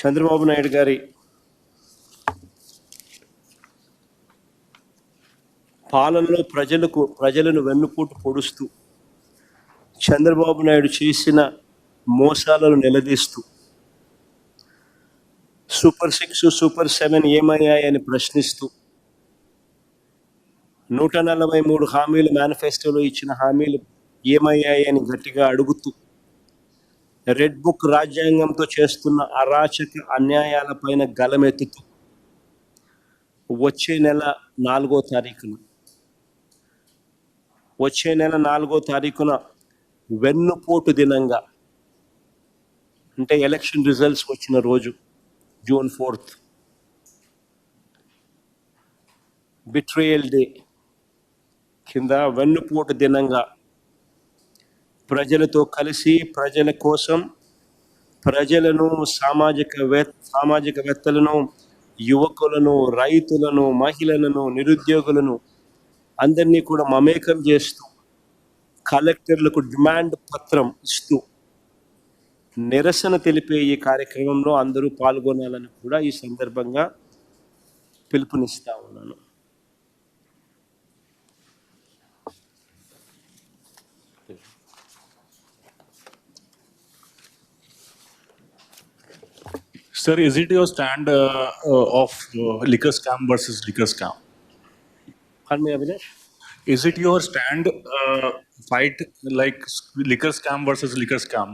చంద్రబాబు నాయుడు గారి పాలనలో ప్రజలను వెన్నుపోటు పొడుస్తూ చంద్రబాబు నాయుడు చేసిన మోసాలను నిలదీస్తూ సూపర్ 6 సూపర్ 7 ఏమయ్యాయని ప్రశ్నిస్తూ 143 హామీలు మేనిఫెస్టోలో ఇచ్చిన హామీలు ఏమయ్యాయని గట్టిగా అడుగుతూ రెడ్ బుక్ రాజ్యాంగంతో చేస్తున్న అరాచక అన్యాయాలపైన గలమెత్తుతూ వచ్చే నెల 4వ తారీఖున వెన్నుపోటు దినంగా, అంటే ఎలక్షన్ రిజల్ట్స్ వచ్చిన రోజు జూన్ 4th, బిట్రేయల్ డే కింద వెన్నుపోటు దినంగా ప్రజలతో కలిసి ప్రజల కోసం ప్రజలను, సామాజికవేత్తలను, యువకులను, రైతులను, మహిళలను, నిరుద్యోగులను అందరినీ కూడా మమేకం చేస్తూ కలెక్టర్లకు డిమాండ్ పత్రం ఇస్తూ నిరసన తెలిపే ఈ కార్యక్రమంలో అందరూ పాల్గొనాలని కూడా ఈ సందర్భంగా పిలుపునిస్తా ఉన్నాను. Sir, is it your stand of liquor scam versus liquor scam? Pardon me, Avinash? Is it your stand fight like liquor scam versus liquor scam?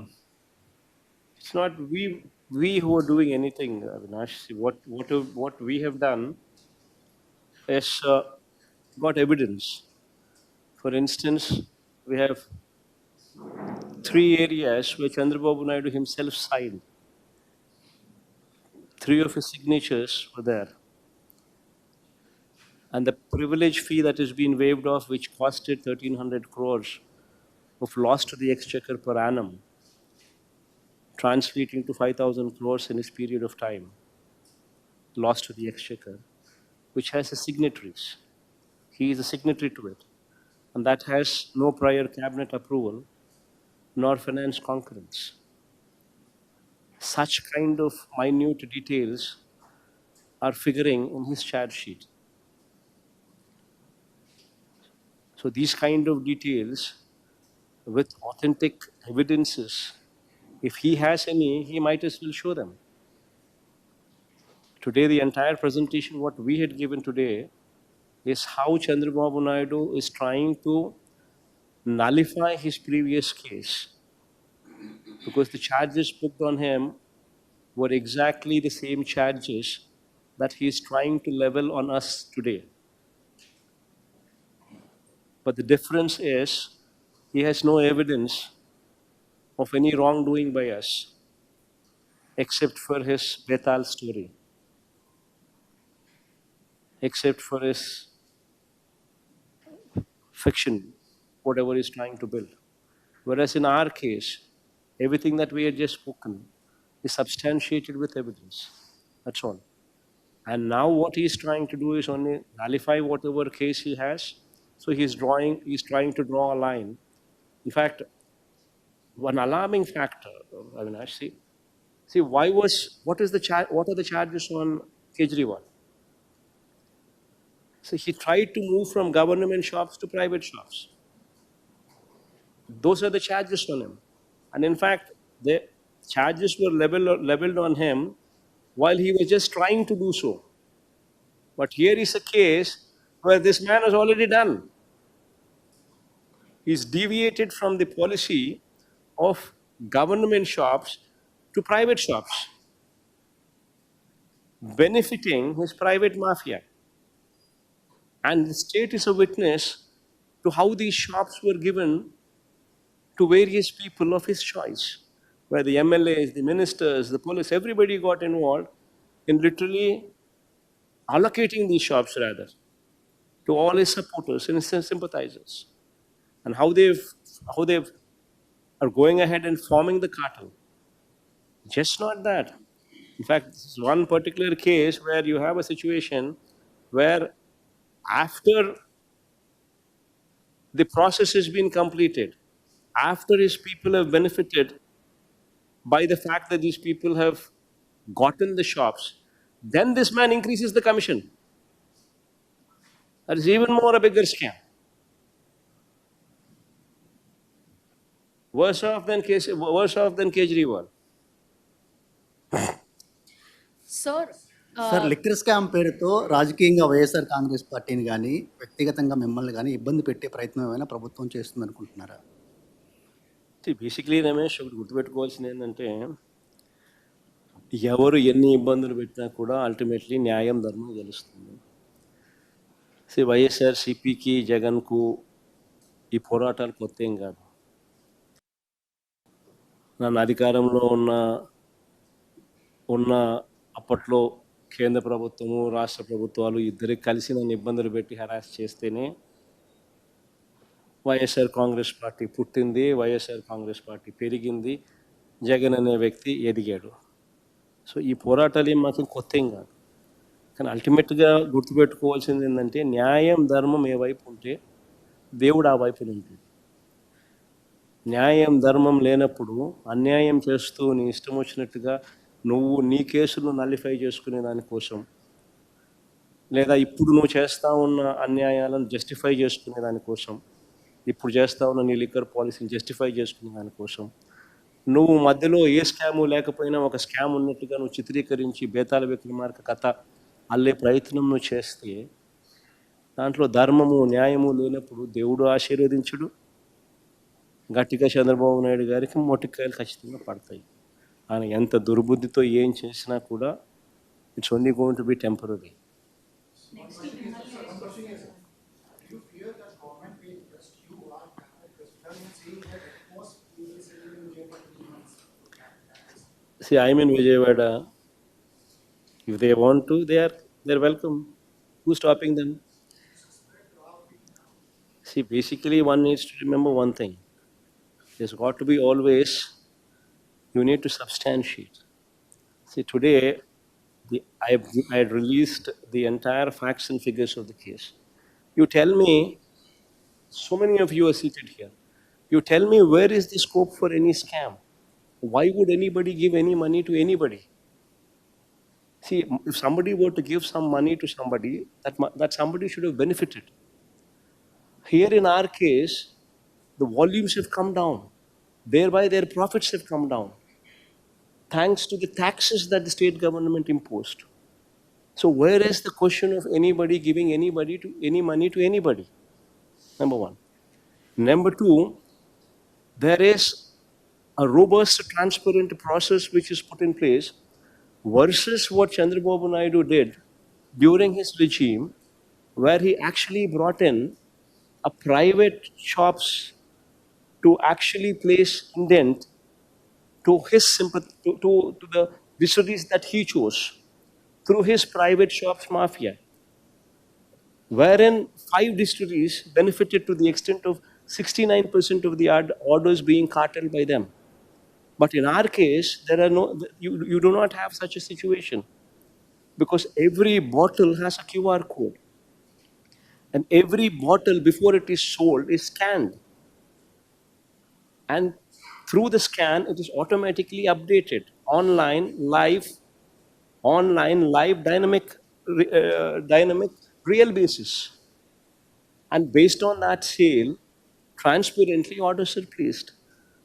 It's not we who are doing anything, Avinash. What we have done is got evidence. For instance, we have 3 areas where Chandrababu Naidu himself signed. 3 of his signatures were there. And the privilege fee that has been waived off, which costed 1,300 crores of loss to the exchequer per annum, translating to 5,000 crores in this period of time, loss to the exchequer, which has the signatories. He is a signatory to it. And that has no prior cabinet approval nor finance concurrence. Such kind of minute details are figuring in his charge sheet. So these kind of details with authentic evidences, if he has any, he might as well show them. Today, the entire presentation, what we had given today, is how Chandrababu Naidu is trying to nullify his previous case, because the charges booked on him were exactly the same charges that he is trying to level on us today. But the difference is he has no evidence of any wrongdoing by us, except for his Betal story, except for his fiction, whatever he's trying to build. Whereas in our case, everything that we had just spoken is substantiated with evidence. That's all. And now what he's trying to do is only nullify whatever case he has. So he's trying to draw a line. In fact, one alarming factor, Avinash, see what are the charges on Kejriwal? So he tried to move from government shops to private shops. Those are the charges on him. And in fact, the charges were leveled on him while he was just trying to do so. But here is a case where this man has already done. He's deviated from the policy of government shops to private shops, benefiting his private mafia. And the state is a witness to how these shops were given to various people of his choice, where the MLAs, the ministers, the police, everybody got involved in literally allocating these shops rather to all his supporters and his sympathizers, and how they are going ahead and forming the cartel. Just not that. In fact, this is one particular case where you have a situation where after the process has been completed, after his people have benefited by the fact that these people have gotten the shops, then this man increases the commission. That is even more a bigger scam. Worse off than Kejriwal. Sir sir liquor scam పేరుతో రాజకీయంగా వైఎస్ఆర్ కాంగ్రెస్ పార్టీని కానీ వ్యక్తిగతంగా మిమ్మల్ని కానీ ఇబ్బంది పెట్టే ప్రయత్నం ఏమైనా ప్రభుత్వం చేస్తుంది అనుకుంటున్నారా? బేసిక్లీ రమేష్ ఒకటి గుర్తుపెట్టుకోవాల్సింది ఏంటంటే ఎవరు ఎన్ని ఇబ్బందులు పెట్టినా కూడా అల్టిమేట్లీ న్యాయం ధర్మం గెలుస్తుంది. వైఎస్ఆర్సీపీకి జగన్కు ఈ పోరాటాలు కొత్త ఏం కాదు. నన్ను అధికారంలో ఉన్న అప్పట్లో కేంద్ర ప్రభుత్వము రాష్ట్ర ప్రభుత్వాలు ఇద్దరికి కలిసి నన్ను ఇబ్బందులు పెట్టి హెరాస్ చేస్తేనే వైఎస్ఆర్ కాంగ్రెస్ పార్టీ పుట్టింది, వైఎస్ఆర్ కాంగ్రెస్ పార్టీ పెరిగింది, జగన్ అనే వ్యక్తి ఎదిగాడు. సో ఈ పోరాటాలు ఏం మాత్రం కొత్త ఏం కాదు. కానీ అల్టిమేట్గా గుర్తుపెట్టుకోవాల్సింది ఏంటంటే న్యాయం ధర్మం ఏ వైపు ఉంటే దేవుడు ఆ వైపున ఉంటుంది. న్యాయం ధర్మం లేనప్పుడు అన్యాయం చేస్తూ నీ ఇష్టం వచ్చినట్టుగా నువ్వు నీ కేసులు నల్లిఫై చేసుకునే దానికోసం, లేదా ఇప్పుడు నువ్వు చేస్తూ ఉన్న అన్యాయాలను జస్టిఫై చేసుకునే దానికోసం, ఇప్పుడు చేస్తూ ఉన్న నీ లిక్కర్ పాలసీని జస్టిఫై చేసుకునే దానికోసం, నువ్వు మధ్యలో ఏ స్కాము లేకపోయినా ఒక స్కామ్ ఉన్నట్టుగా నువ్వు చిత్రీకరించి బేతాళ విక్రమార్క కథ అల్లే ప్రయత్నం నువ్వు చేస్తే దాంట్లో ధర్మము న్యాయము లేనప్పుడు దేవుడు ఆశీర్వదించుడు. గట్టిగా చంద్రబాబు నాయుడు గారికి మొటికాయలు ఖచ్చితంగా పడతాయి. ఆయన ఎంత దుర్బుద్ధితో ఏం చేసినా కూడా it's only going to be temporary. See, I'm in Vijayawada. If they want to, they're welcome. Who's stopping them? See, basically one needs to remember one thing. There's got to be always, you need to substantiate. See, today, I had released the entire facts and figures of the case. You tell me, so many of you are seated here. You tell me, where is the scope for any scam? Why would anybody give any money to anybody? See, if somebody were to give some money to somebody, that somebody should have benefited. Here in our case, the volumes have come down. Thereby, their profits have come down, thanks to the taxes that the state government imposed. So where is the question of anybody giving any money to anybody? Number one. Number two, there is a robust, transparent process which is put in place versus what Chandrababu Naidu did during his regime, where he actually brought in a private shops to actually place indent to his sympathy, to the distilleries that he chose through his private shops mafia, wherein 5 distilleries benefited to the extent of 69% of the orders being carteled by them. But in our case, you do not have such a situation, because every bottle has a QR code. And every bottle, before it is sold, is scanned. And through the scan, it is automatically updated online, live, dynamic, real basis. And based on that sale, transparently orders are placed.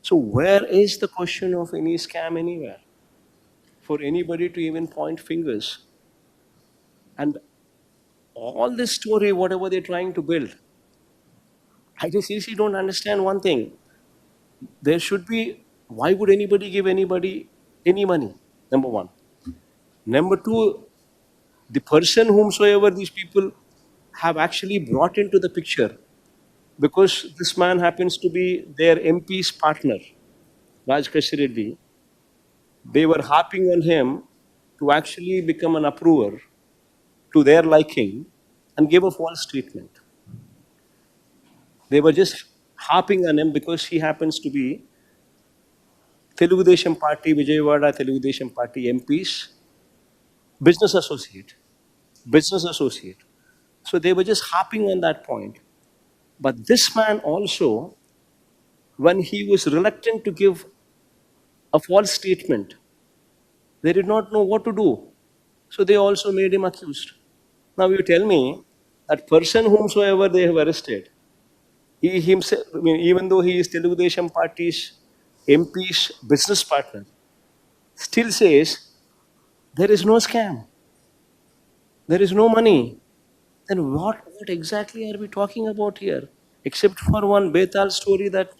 So where is the question of any scam anywhere? For anybody to even point fingers. And all this story, whatever they're trying to build, I just seriously don't understand one thing. There should be, why would anybody give anybody any money? Number one. Number two, the person whomsoever these people have actually brought into the picture, because this man happens to be their MP's partner, Raj Reddy, they were harping on him to actually become an approver to their liking and give a false statement. They were just harping on him because he happens to be Telugu Party, Vijayawada Telugu Party MP's business associate. So they were just harping on that point. But this man also, when he was reluctant to give a false statement, They did not know what to do. So they also made him accused. Now you tell me that person whomsoever they have arrested, he himself, I mean, even though he is Telugu Desam Party's MP's business partner, still says there is no scam, there is no money. Then what exactly are we talking about here? Except for one Betal story that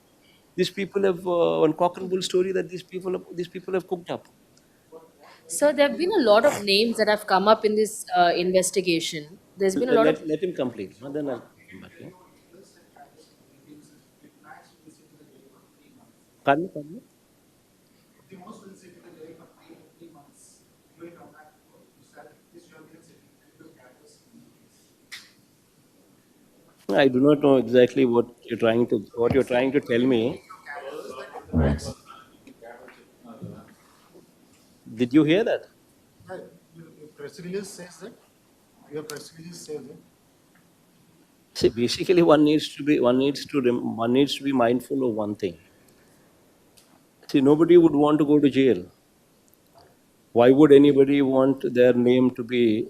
these people have, one cock and bull story that these people have cooked up. So there have been a lot of names that have come up in this investigation. There's been a lot of Let him complete. Then I'll come back. Yeah? Pardon? Pardon? I do not know exactly what you're trying to tell me. Did you hear that? Your press release says that. Your press release says that. See, basically, one needs to be mindful of one thing. See, nobody would want to go to jail. Why would anybody want their name to be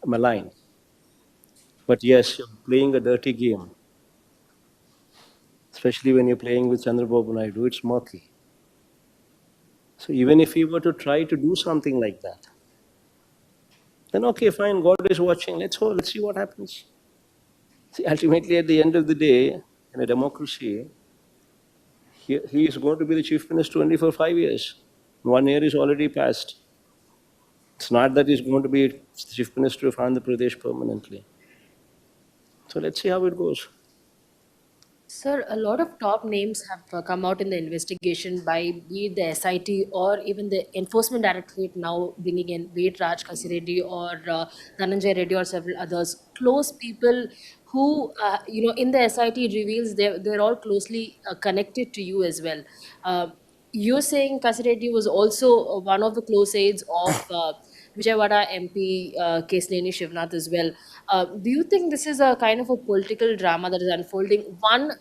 maligned? But yes, you're playing a dirty game, especially when you're playing with Chandrababu Naidu. It's murky. So even if he were to try to do something like that, then okay, fine. God is watching. Let's see what happens. See, ultimately, at the end of the day, in a democracy, he is going to be the chief minister only for 5 years. 1 year is already passed. It's not that he's going to be chief minister of Andhra Pradesh permanently. So let's see how it goes. Sir, a lot of top names have come out in the investigation by be it the SIT or even the Enforcement Directorate now bringing in be it Raj Kasireddy or Dhananjay Reddy or several others. Close people who, in the SIT reveals they're all closely connected to you as well. You're saying Kasireddy was also one of the close aides of Vijayawada MP Kesleni Shivnath as well. Do you think this is a kind of a political drama that is unfolding? One,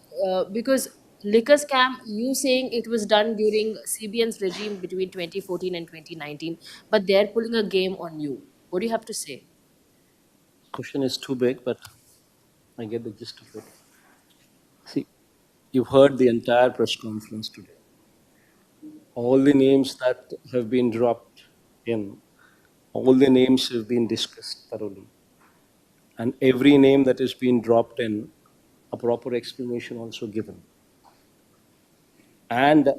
because liquor scam, you saying it was done during CBN's regime between 2014 and 2019, but they're pulling a game on you. What do you have to say? Question is too big, but I get the gist of it. See, you've heard the entire press conference today. All the names that have been dropped in, all the names have been discussed thoroughly. And every name that has been dropped in, a proper explanation also given. And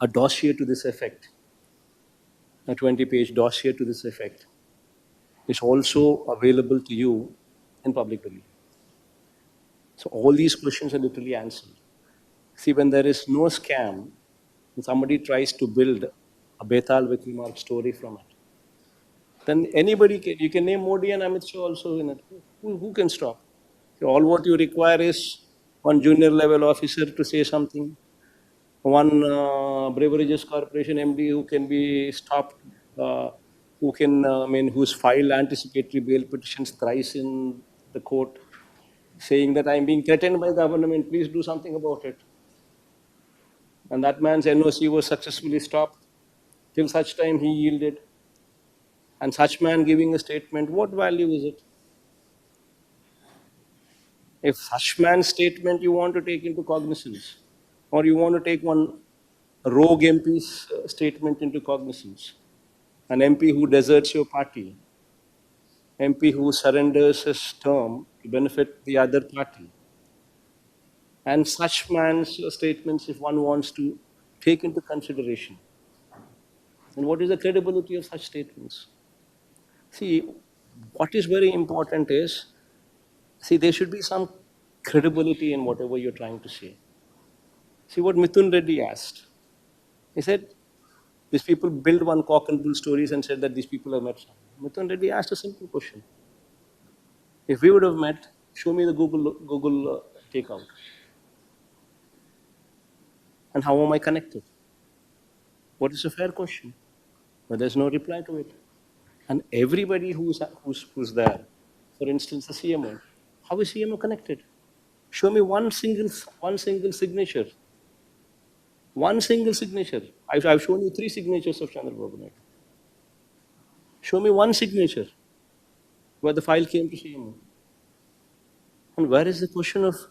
a dossier to this effect, a 20-page dossier to this effect, is also available to you in public domain. So all these questions are literally answered. See, when there is no scam, when somebody tries to build a Betal Vikramark story from it, then anybody can, you can name Modi and Amit Shah also in it. Who can stop? So all what you require is one junior level officer to say something, one Beverages Corporation MD who can be stopped, who can, who's filed anticipatory bail petitions thrice in the court, saying that I'm being threatened by government, please do something about it. And that man's NOC was successfully stopped till such time he yielded. And such man giving a statement, what value is it? If such man's statement you want to take into cognizance, or you want to take one rogue MP's statement into cognizance, an MP who deserts your party, MP who surrenders his term to benefit the other party, and such man's statements, if one wants to take into consideration, then what is the credibility of such statements? See, what is very important is, see, there should be some credibility in whatever you're trying to say. See what Mithun Reddy asked. He said, these people build one cock and bull stories and said that these people have met. Mithun Reddy asked a simple question. If we would have met, show me the Google takeout. And how am I connected? What is a fair question? But there's no reply to it. And everybody who's there, for instance, the CMO, how is CMO connected? Show me one single signature. One single signature. I've shown you 3 signatures of Chandrababu Naidu. Show me one signature where the file came to CMO. And where is the question of